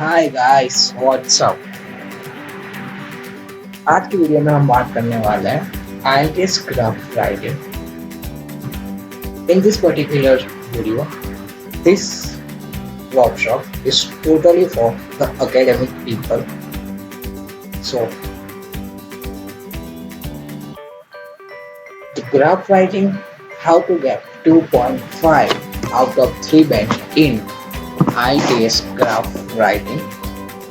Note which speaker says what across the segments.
Speaker 1: Hi guys what's up. आज की video में हम बात करने वाले हैं IELTS craft writing. In this particular video, this workshop is totally for the academic people. So, the graph writing, how to get 2.5 out of 3 band in IELTS graph writing.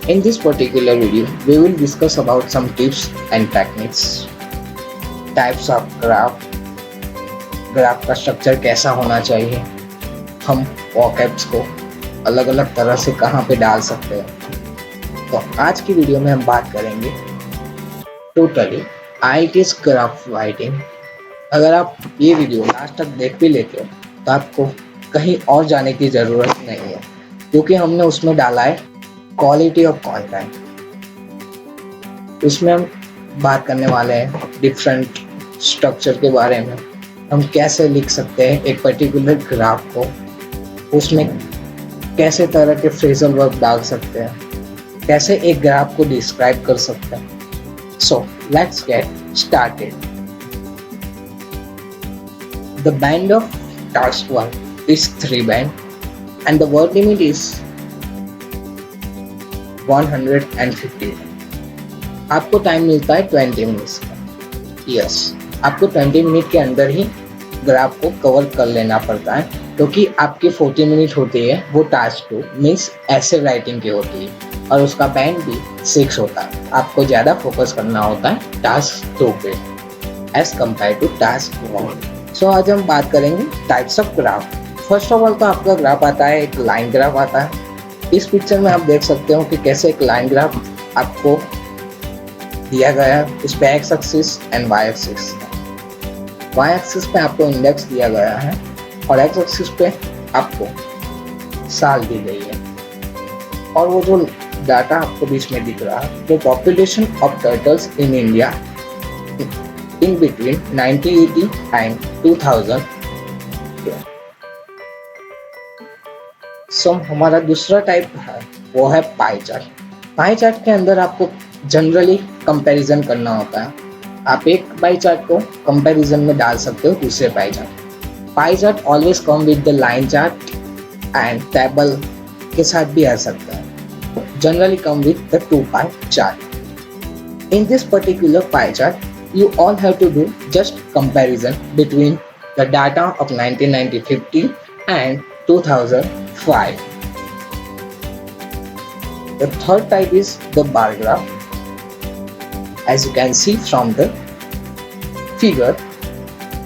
Speaker 1: In this particular video, we will discuss about some tips and techniques, types of graph, graph का structure कैसा होना चाहिए, हम vocabs को अलग अलग तरह से कहाँ पे डाल सकते हैं। तो आज की वीडियो में हम बात करेंगे टोटली IELTS ग्राफ राइटिंग। अगर आप ये वीडियो लास्ट तक देख भी लेते हो तो आपको कहीं और जाने की ज़रूरत नहीं है, क्योंकि हमने उसमें डाला है क्वालिटी ऑफ कंटेंट। इसमें हम बात करने वाले हैं डिफरेंट स्ट्रक्चर के बारे में, हम कैसे लिख सकते हैं एक पर्टिकुलर ग्राफ को, उसमें कैसे तरह के फ्रेजल वर्ब डाल सकते हैं, कैसे एक ग्राफ को डिस्क्राइब कर सकते हैं। So let's get started. The band of task 1 is 3 band and the word limit is 150। आपको टाइम मिलता है 20 मिनट्स का। यस, आपको 20 मिनट के अंदर ही ग्राफ को कवर कर लेना पड़ता है, क्योंकि आपकी 40 मिनट होती है वो टास्क 2 मीन्स ऐसे राइटिंग की होती है, और उसका बैंड भी 6 होता है। आपको ज़्यादा फोकस करना होता है टास्क 2 पे एज कम्पेयर टू टास्क 1। सो आज हम बात करेंगे types of graph. First of all तो आपका ग्राफ आता है, एक लाइन ग्राफ आता है। इस पिक्चर में आप देख सकते हो कि कैसे एक लाइन ग्राफ आपको दिया गया है। इस पे X axis and Y axis. Y axis पे आपको इंडेक्स दिया गया है और एक्स एक्सिस पे आपको साल दी गई है, और वो जो डाटा आपको बीच में दिख रहा है वो population of turtles in India in between 1980 and 2000। सो हमारा दूसरा टाइप है वो है पाई चार्ट। पाई चार्ट के अंदर आपको जनरली कंपैरिजन करना होता है। आप एक पाई चार्ट को कंपैरिजन में डाल सकते हो दूसरे pie chart. Pie chart always come with the line chart and table के साथ भी आ सकता है। Generally come with the 2 pie chart. In this particular pie chart you all have to do just comparison between the data of 1950 and 2005. The third type is the bar graph. As you can see from the figure,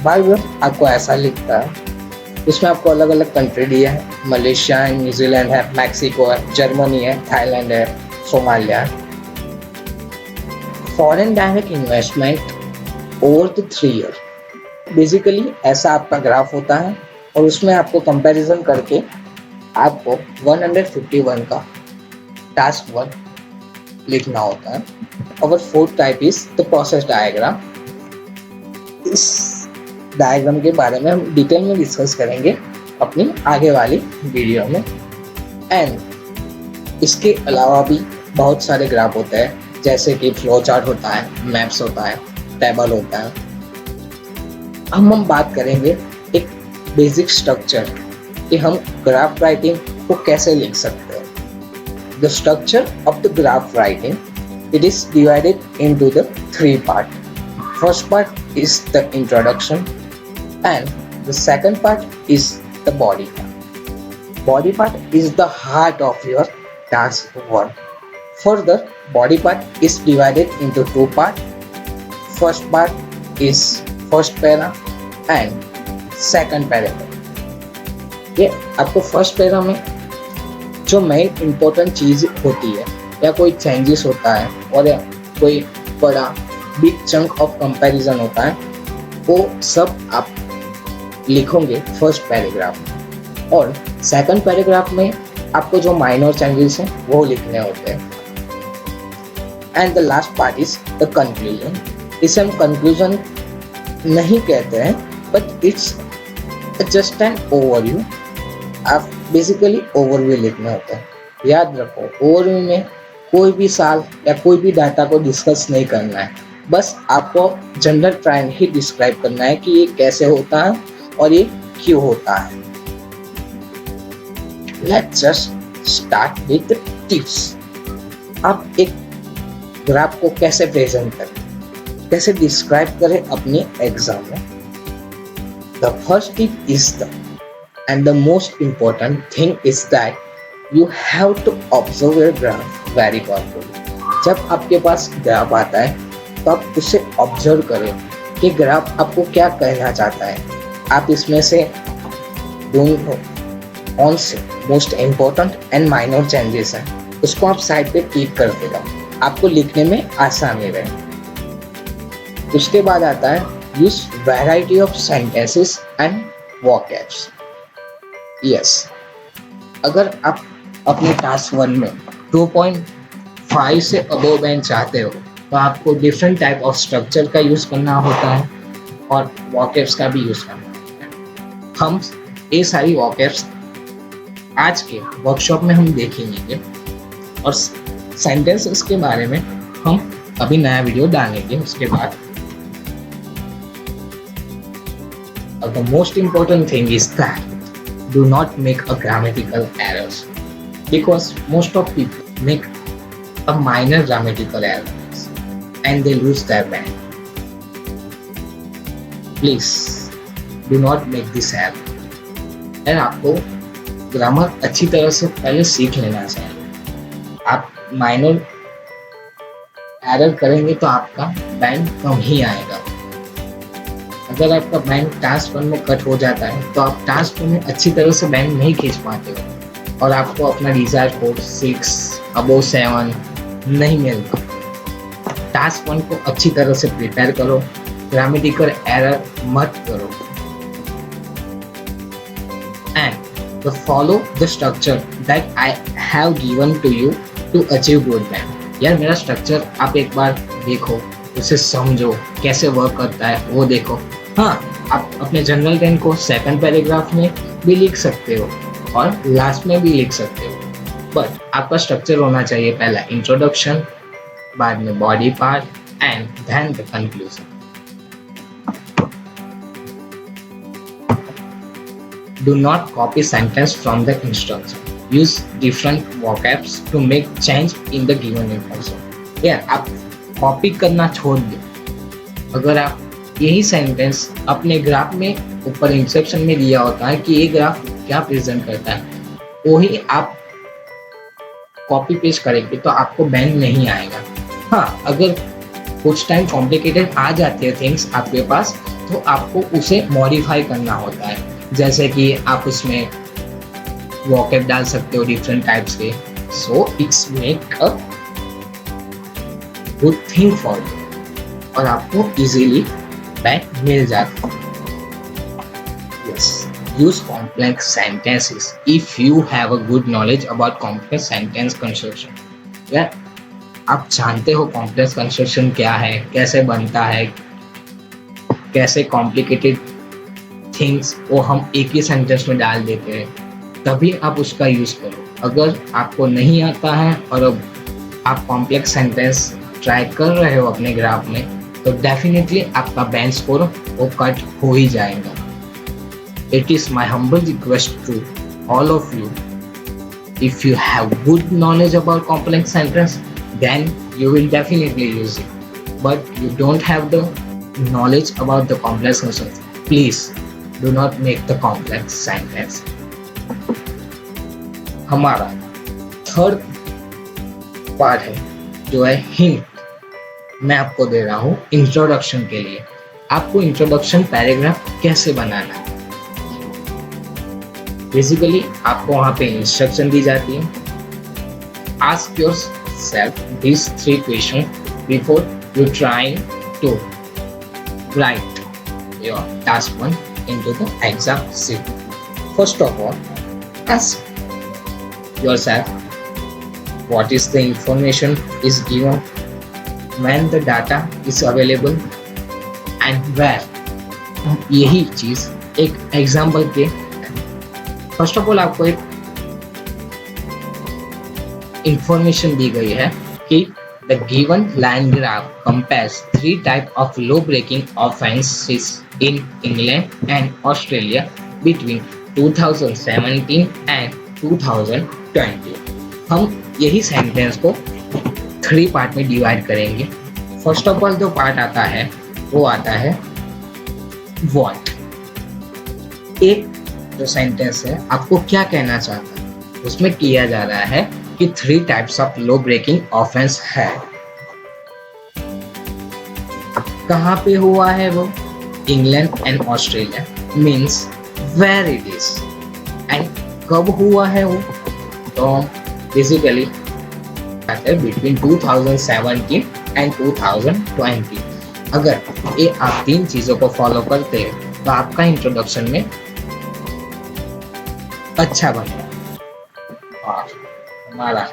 Speaker 1: bar graph आपको ऐसा लिखता है। इसमें आपको अलग अलग country दिया है, मलेशिया है, न्यूजीलैंड है, मैक्सिको है, जर्मनी है, थाईलैंड है, सोमालिया है। Foreign direct investment over the 3 year, basically ऐसा आपका ग्राफ होता है, और उसमें आपको कंपैरिजन करके आपको 151 का टास्क 1 लिखना होता है। और fourth type is the process diagram. इस डायग्राम के बारे में हम डिटेल में डिस्कस करेंगे अपनी आगे वाली वीडियो में। एंड इसके अलावा भी बहुत सारे ग्राफ होते हैं, जैसे कि फ्लो चार्ट होता है, मैप्स होता है, टेबल होता है। हम बात करेंगे एक बेसिक स्ट्रक्चर कि हम ग्राफ राइटिंग को कैसे लिख सकते हैं। The structure of the graph writing, it is divided into the 3 part. First part is the introduction and the second part is the body part. Body part is the heart of your task 1. Further, body part is divided into 2 parts. First part is first para and second paragraph. ये आपको first para में जो main important चीज़ होती है या कोई changes होता है और या कोई बड़ा बिग चंक ऑफ कंपैरिजन होता है, वो सब आप लिखोगे फर्स्ट पैराग्राफ में, और सेकंड पैराग्राफ में आपको जो माइनर चेंजेस हैं वो लिखने होते हैं। And the last part is the conclusion. इसे हम कंक्लूजन नहीं कहते हैं, but it's just an overview. आप बेसिकली ओवरव्यू लिखना होता है। याद रखो, ओवरव्यू में कोई भी साल या कोई भी डाटा को डिस्कस नहीं करना है, बस आपको जनरल ट्रेंड ही डिस्क्राइब करना है कि ये कैसे होता है और ये क्यों होता है। Let's just start with tips. आप एक ग्राफ को कैसे प्रेजेंट करें, कैसे डिस्क्राइब करें अपने एग्जाम में। The first tip is the and the most important thing is that you have to observe your graph very carefully। जब आपके पास ग्राफ आता है तो आप उसे ऑब्जर्व करें कि ग्राफ आपको क्या कहना चाहता है। आप इसमें से दोनों कौन से most important and minor changes हैं उसको आप साइड पे टिक करते जाओ, आपको लिखने में आसानी रहे। उसके बाद आता है use variety of sentences and vocabs. Yes, अगर आप अपने टास्क 1 में 2.5 से अबव बैंड चाहते हो तो आपको डिफरेंट टाइप ऑफ स्ट्रक्चर का यूज़ करना होता है और वोकैब्स का भी यूज़ करना होता है। हम ये सारी वोकैब्स आज के वर्कशॉप में हम देखेंगे और सेंटेंसेस के बारे में हम अभी नया वीडियो डालेंगे उसके बाद। The most important thing is that do not make a grammatical errors, because most of people make a minor grammatical errors and they lose their band। Please do not make this error। और आपको grammar अच्छी तरह से पहले सीख लेना चाहिए। आप माइनर एरर करेंगे तो आपका बैंड कम ही आएगा। अगर आपका बैंक टास्क 1 में कट हो जाता है तो आप टास्क 2 में अच्छी तरह से बैंक नहीं खींच पाते हो और आपको अपना डिजायर कोड 6 अबव 7 नहीं मिलता। टास्क 1 को अच्छी तरह से प्रिपेयर करो, ग्रामेटिकल एरर मत करो and follow the structure that I have given to you to achieve good band. यार मेरा स्ट्रक्चर आप एक बार देखो, उसे समझो, कैसे वर्क करता है वो देखो। हाँ, आप अपने जनरल टेन को सेकंड पैराग्राफ में भी लिख सकते हो और लास्ट में भी लिख सकते हो, बट आपका स्ट्रक्चर होना चाहिए पहला इंट्रोडक्शन, बाद में body part and then the conclusion. Do not copy sentence from the instruction। Use different vocabs to make change in the given information। यार आप कॉपी करना छोड़ दो। अगर आप यही सेंटेंस अपने ग्राफ में ऊपर इंसेप्शन में दिया होता है कि ये ग्राफ क्या प्रेजेंट करता है, वही आप कॉपी पेस्ट करेंगे तो आपको बैंक नहीं आएगा। हाँ, अगर कुछ टाइम कॉम्प्लिकेटेड आ जाते हैं थिंग्स आपके पास तो आपको उसे मॉडिफाई करना होता है, जैसे कि आप उसमें वोकैब डाल सकते हो डिफरेंट टाइप्स के। So it's make a good thing for you और आपको इजीली बैंक मिल जाता है। Yes, use complex sentences if you have a good knowledge about complex sentence construction. यार आप जानते हो कॉम्प्लेक्स कंस्ट्रक्शन क्या है, कैसे बनता है, कैसे कॉम्प्लिकेटेड थिंग्स वो हम एक ही सेंटेंस में डाल देते हैं, तभी आप उसका यूज करो। अगर आपको नहीं आता है और अब आप कॉम्प्लेक्स सेंटेंस ट्राई कर रहे हो अपने ग्राफ में तो डेफिनेटली आपका बैंक स्कोर वो कट हो ही जाएगा। It is my humble request to all of you, if you have good knowledge about complex sentence then you will definitely use it, but you don't have the knowledge about the complex sentence, please do not make the complex sentence। हमारा third part है जो है hint, मैं आपको दे रहा हूँ introduction के लिए। आपको इंट्रोडक्शन पैराग्राफ कैसे बनाना है, बेसिकली आपको वहाँ पे इंस्ट्रक्शन दी जाती है। Ask yourself these 3 questions before you trying to write your task 1 into the exam sheet। First of all, ask yourself what is the information is given, when the data is available and where। यही चीज एक example के first of all आपको एक information दी गई है कि the given line graph compares 3 type of law breaking offences in England and Australia between 2017 and 2020। हम यही सेंटेंस को 3 पार्ट में डिवाइड करेंगे। फर्स्ट ऑफ ऑल जो पार्ट आता है वो आता है व्हाट। एक जो सेंटेंस है आपको क्या कहना चाहता है, उसमें किया जा रहा है कि 3 types of law breaking offense है। कहाँ पे हुआ है वो? England and Australia, means where it is, and कब हुआ है वो? तो बेसिकली बिटवीन 2017 एंड 2020। अगर ये आप 3 चीजों को फॉलो करते हैं तो आपका इंट्रोडक्शन में अच्छा बनेगा। और हमारा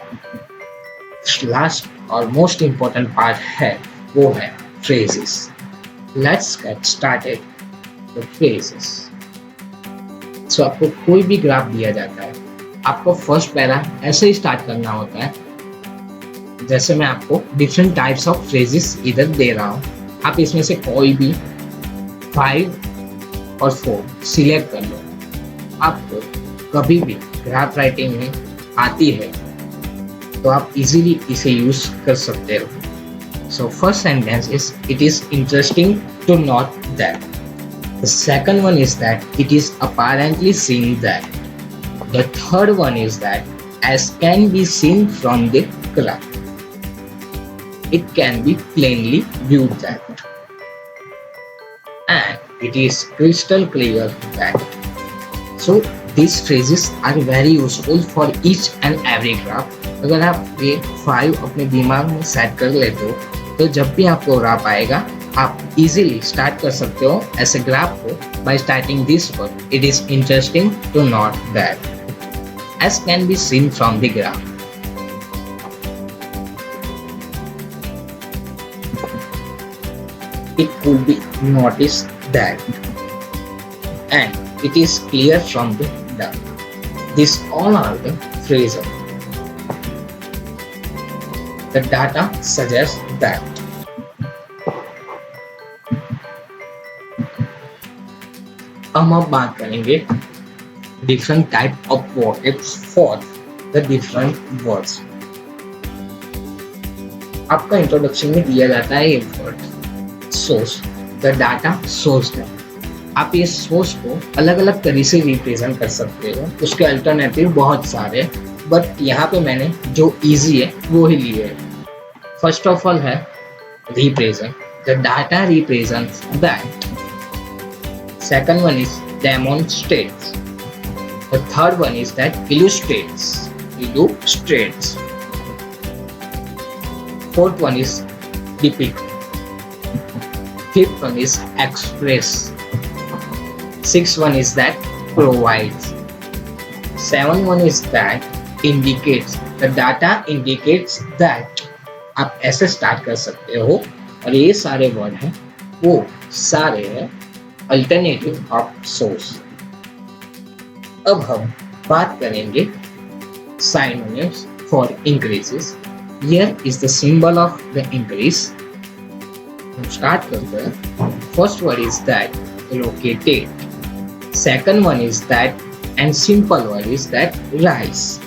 Speaker 1: लास्ट और मोस्ट इम्पोर्टेंट पार्ट है वो है phrases. Let's get started the phrases. So आपको कोई भी ग्राफ दिया जाता है, आपको फर्स्ट पैरा ऐसे ही स्टार्ट करना होता है जैसे मैं आपको डिफरेंट टाइप्स ऑफ फ्रेजेस इधर दे रहा हूँ। आप इसमें से कोई भी 5 और 4 सिलेक्ट कर लो। आपको कभी भी ग्राफ राइटिंग में आती है तो आप इजीली इसे यूज कर सकते हो। So first sentence is it is interesting to note that. The second one is that it is apparently seen that. The third one is that as can be seen from the graph. It can be plainly viewed that. And it is crystal clear that. So these phrases are very useful for each and every graph. अगर आप ये 5 अपने दिमाग में set कर लेते हो तो जब भी आपको ग्राफ आएगा आप इजीली स्टार्ट कर सकते हो ऐसे ग्राफ को by starting this one. It is interesting to note that as can be seen from the graph. It could be noticed that, and it is clear from the data. These all are the phrases. The data suggests that. हम अब बात करेंगे different type of vocabs for the different words. आपका introduction में दिया जाता है एक word source. The data source है। आप इस सोर्स को अलग अलग तरीके से रिप्रेजेंट कर सकते हो, उसके अल्टरनेटिव बहुत सारे, बट यहाँ पे मैंने जो इजी है वो ही लिए है। फर्स्ट ऑफ ऑल है represent. The data represents that. Second one is demonstrates. The third one is that illustrates. Fourth one is depict. Fifth one is express. Sixth one is that provides. Seventh one is that indicates. The data indicates that. आप ऐसे start कर सकते हो और ये सारे word हैं वो सारे हैं अल्टरनेटिव ऑफ सोर्स। अब हम बात करेंगे synonyms for increases. Here is the symbol of the increase. Start करते हैं। First word is that located. Second one is that and simple word is that rise.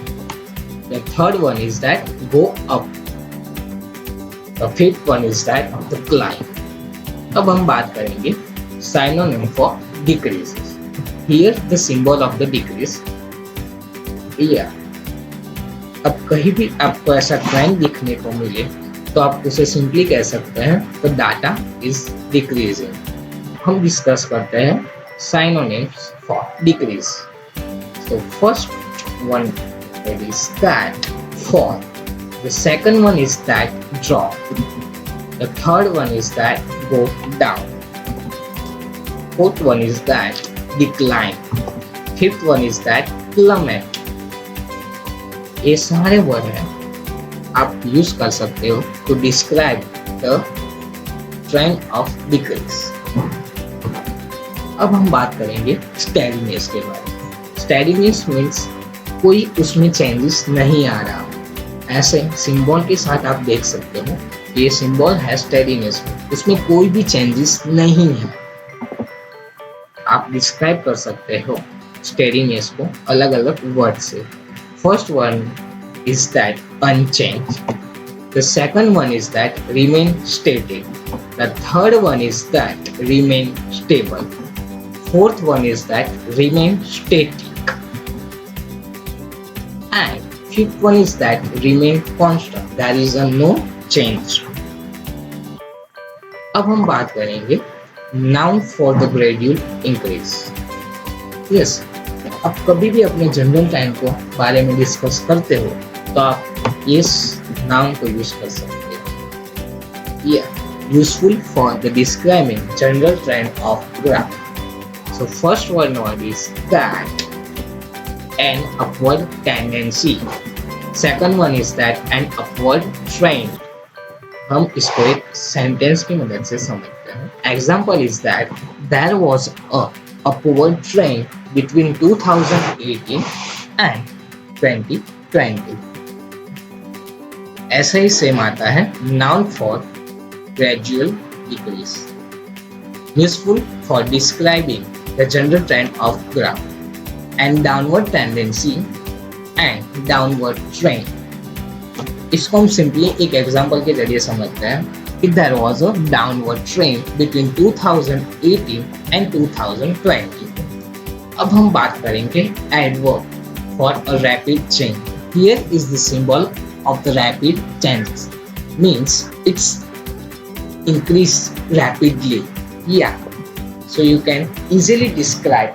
Speaker 1: The third one is that go up. The fifth one is that the climb. अब हम बात करेंगे synonym for decrease. Here the symbol of the decrease. अब कहीं भी आपको ऐसा trend दिखने को मिले तो आप उसे सिंपली कह सकते हैं द डाटा इज डिक्रीजिंग। हम डिस्कस करते हैं synonyms for decrease. So first one is that fall. The second one is that drop. The third one is that go down. Fourth one is that decline. Fifth one is that plummet. ये सारे word हैं आप use कर सकते हो to describe the trend of decrease. अब हम बात करेंगे स्टेडीनेस के बारे में। स्टेडीनेस मीन्स कोई उसमें चेंजेस नहीं आ रहा, ऐसे सिंबल के साथ आप देख सकते हो ये सिंबल है स्टेडीनेस में, उसमें कोई भी चेंजेस नहीं है। आप डिस्क्राइब कर सकते हो स्टेडीनेस को अलग अलग वर्ड से। First one is that unchange, the second one is that remain static, the third one is that remain stable, fourth one is that remain static, and fifth one is that remain constant, there is a no change. अब हम बात करेंगे noun for the gradual increase. Yes, आप कभी भी अपने general time को बारे में डिस्कस करते हो तो आप इस noun को यूज कर सकते हो। Yeah, useful for the describing general trend of graph. So first one is that an upward tendency. Second one is that an upward trend. हम इसको एक सेंटेंस की मदद से समझते हैं। Example is that there was a upward trend between 2018 and 2020. ऐसा ही same आता है noun for gradual decrease. Useful for describing the general trend of graph. And downward tendency and downward trend. इसको हम सिंपली एक एग्जांपल के जरिए समझते हैं कि there was a downward trend between 2018 and 2020. अब हम बात करेंगे adverb for a rapid change. Here is the symbol of the rapid change. Means it's increased rapidly. Yeah. So you can easily describe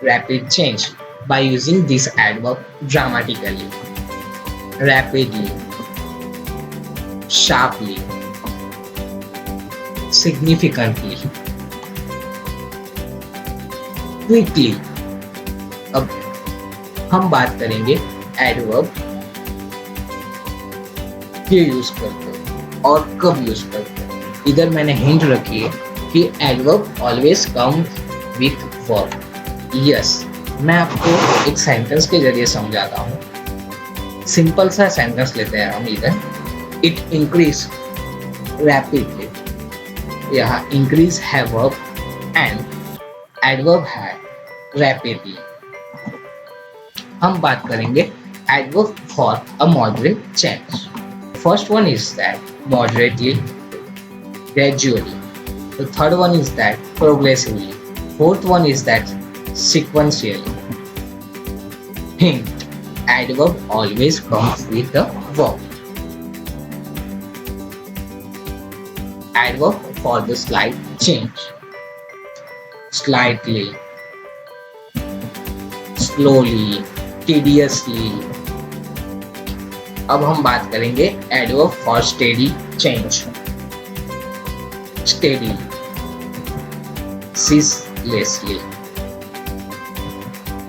Speaker 1: rapid change by using this adverb dramatically, rapidly, sharply, significantly, quickly. अब हम बात करेंगे adverb क्यों use करते हो और कब use करते हो। इधर मैंने हिंट रखी है कि adverb always comes with verb. Yes, मैं आपको एक सेंटेंस के जरिए समझाता हूँ। सिंपल सा सेंटेंस लेते हैं हम इधर। इट इंक्रीज रैपिडली, यहाँ इंक्रीज है वर्ब एंड एडवर्ब है रैपिडली। हम बात करेंगे adverb for a moderate change. First one is that moderately, gradually, the third one is that progressively, fourth one is that sequentially. Hint: adverb always comes with the verb. Adverb for the slight change: slightly, slowly, tediously. अब हम बात करेंगे adverb for steady change: steady, ceaselessly.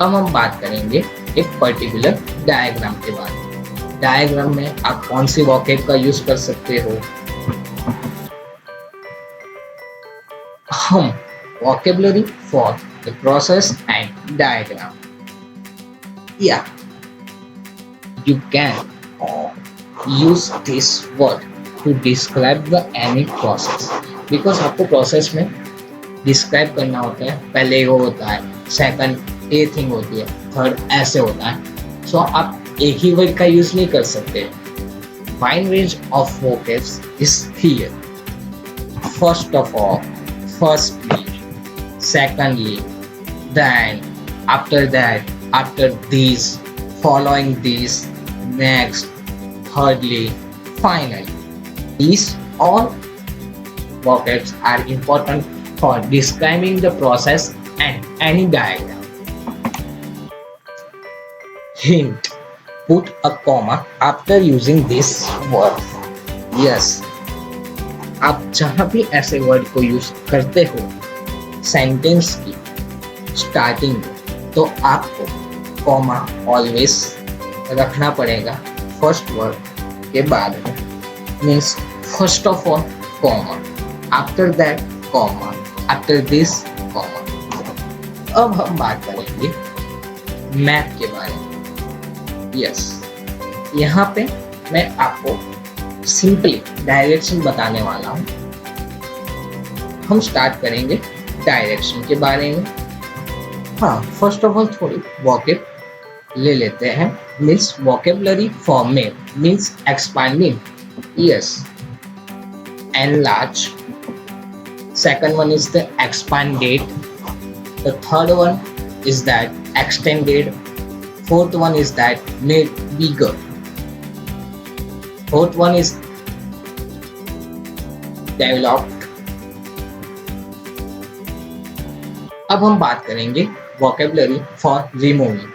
Speaker 1: अब हम बात करेंगे एक particular diagram के बारे में। डायग्राम में आप कौन सी वोकैब का यूज कर सकते हो। हम vocabulary for the process and diagram. या you can use this word to describe the any process, because आपको प्रोसेस में डिस्क्राइब करना होता है। पहले वो होता है, सेकंड ए थिंग होती है, थर्ड ऐसे होता है। सो आप एक ही वर्ड का यूज नहीं कर सकते। Wide range of vocabs is here. First of all, firstly, secondly, then, after that, after this, following this, next, thirdly, finally. These all vocabs are important for describing the process and any diagram. Hint: put a comma after using this word. Yes, आप जहाँ भी ऐसे word को use करते हो sentence की starting में, तो आपको कॉमा ऑलवेज रखना पड़ेगा फर्स्ट वर्ड के बाद में। Means first of all comma, after that comma, after this comma. अब हम बात करेंगे मैप के बारे में। यस, यहाँ पे मैं आपको सिंपली डायरेक्शन बताने वाला हूँ। हम स्टार्ट करेंगे डायरेक्शन के बारे में। हाँ, फर्स्ट ऑफ ऑल थोड़ी वॉकेब ले लेते हैं। मीन्स वॉकेबलरी फॉर्म में means expanding, yes, enlarge. Second one is the expanded. The third one is that extended. Fourth one is that made bigger. Fourth one is developed. अब हम बात करेंगे vocabulary for removing.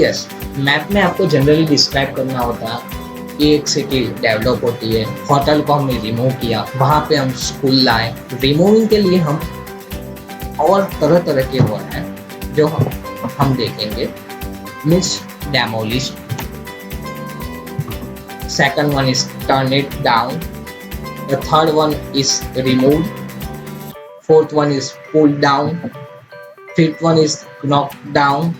Speaker 1: Yes, map में आपको generally describe करना होता है कि एक सिटी डेवलप होती है, होटल को हमने रिमूव किया, वहाँ पे हम स्कूल लाए। रिमूविंग के लिए हम और तरह तरह के वर्ड हैं जो हम देखेंगे। Means demolish, second one is turn it down, the third one is remove, fourth one is pull down, fifth one is knock down,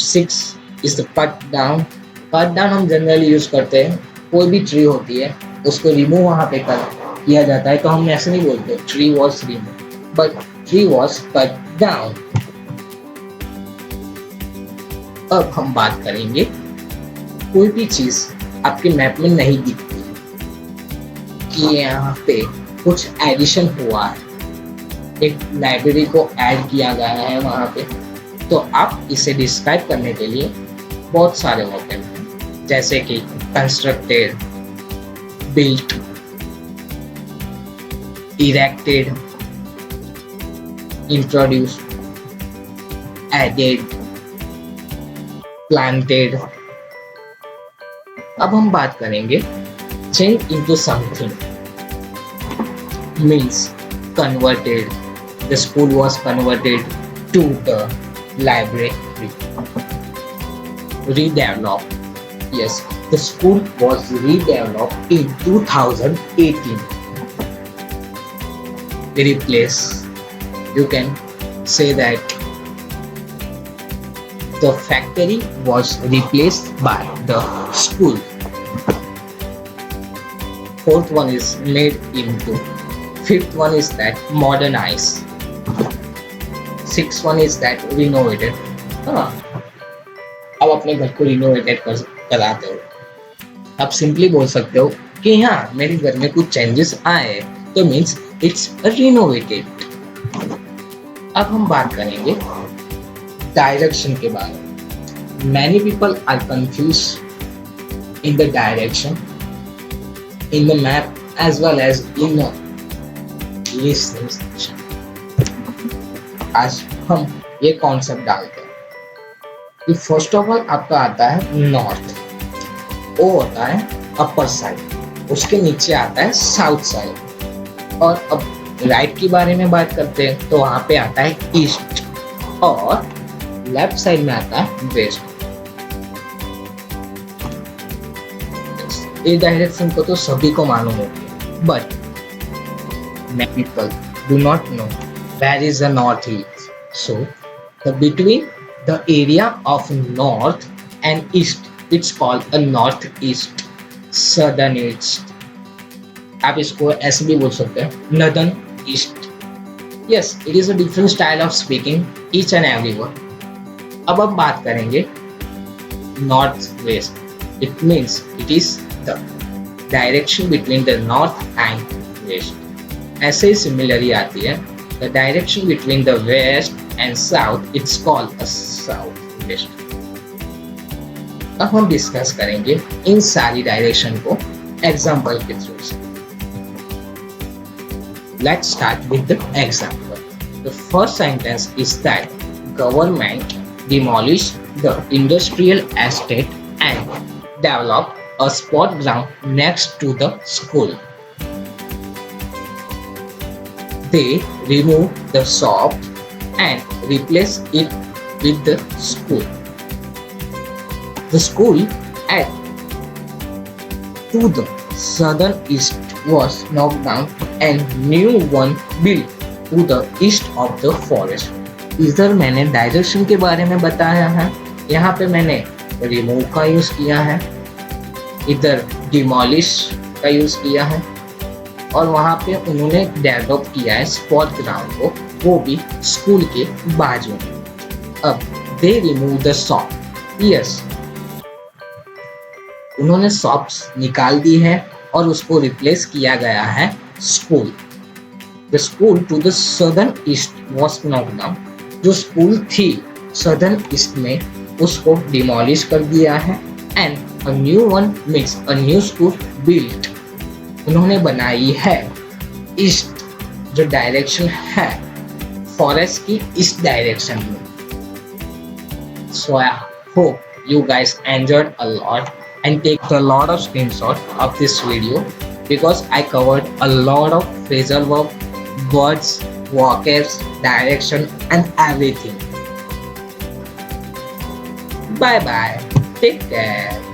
Speaker 1: six is the cut down. Cut down हम generally use करते हैं, कोई भी tree होती है उसको remove वहाँ पे किया जाता है, तो हम ऐसे नहीं बोलते tree was remove, but tree was cut down. अब हम बात करेंगे कोई भी चीज आपके मैप में नहीं दिखती कि यहाँ पे कुछ एडिशन हुआ है, एक लाइब्रेरी को ऐड किया गया है वहाँ पे, तो आप इसे डिस्क्राइब करने के लिए बहुत सारे वर्ड हैं, जैसे कि constructed, built, erected, introduced, added, planted. अब हम बात करेंगे change into something, means converted, the school was converted to the library, redeveloped. Yes, the school was redeveloped in 2018. Replace, you can say that the factory was replaced by the school. Fourth one is made into. Fifth one is that modernize. Sixth one is that renovated. अब अपने घर को renovated कराते हो, आप simply बोल सकते हो कि हाँ मेरे घर में कुछ चेंजेस आए, तो मीन्स इट्स रिनोवेटेड। अब हम बात करेंगे डायरेक्शन के बारे में। Many people are confuse in the direction in the map as well as in listening section. आज हम ये कॉन्सेप्ट डालते हैं कि फर्स्ट ऑफ ऑल आपका आता है नॉर्थ, वो होता है अपर साइड, उसके नीचे आता है साउथ साइड, और अब राइट के बारे में बात करते हैं तो वहाँ पे आता है ईस्ट, और लेफ्ट साइड में आता है वेस्ट। इस डायरेक्शन को तो सभी को मालूम होती है, but many people do not know where is the north is. So the between the area of north and east, it's called a northeast, southern east. आप इसको ऐसे भी बोल सकते हैं northern east. Yes, it is a different style of speaking each and every word. अब हम बात करेंगे north west. It means it is the direction between the north and west. ऐसे ही सिमिलरली आती है the direction between the west and south, it's called a southwest. अब हम discuss करेंगे इन सारी डायरेक्शन को एग्जाम्पल के थ्रू से। Let's start with the example. The first sentence is that government demolished the industrial estate and developed a sport ground next to the school. They removed the shop and replaced it with the school. The school at to the southern east was knocked down and new one built to the east of the forest. इधर मैंने direction के बारे में बताया है, यहाँ पे मैंने रिमूव का यूज किया है, इधर डिमोलिश का यूज किया है और वहाँ पे उन्होंने डेवलप किया है स्पोर्ट ग्राउंड को, वो भी स्कूल के बाजू में। अब they remove the shop, yes, उन्होंने शॉप्स निकाल दी है और उसको रिप्लेस किया गया है school. The school to the southern east was knocked down, जो स्कूल थी सदर्न ईस्ट में उसको डिमोलिश कर दिया है and a new one means a new school built, उन्होंने बनाई है ईस्ट, जो डायरेक्शन है फॉरेस्ट की ईस्ट डायरेक्शन में। So I hope you guys enjoyed a lot and take a lot of screenshot of this video because I covered a lot of phrasal verb, words, vocabs, direction and everything. Bye bye. Take care.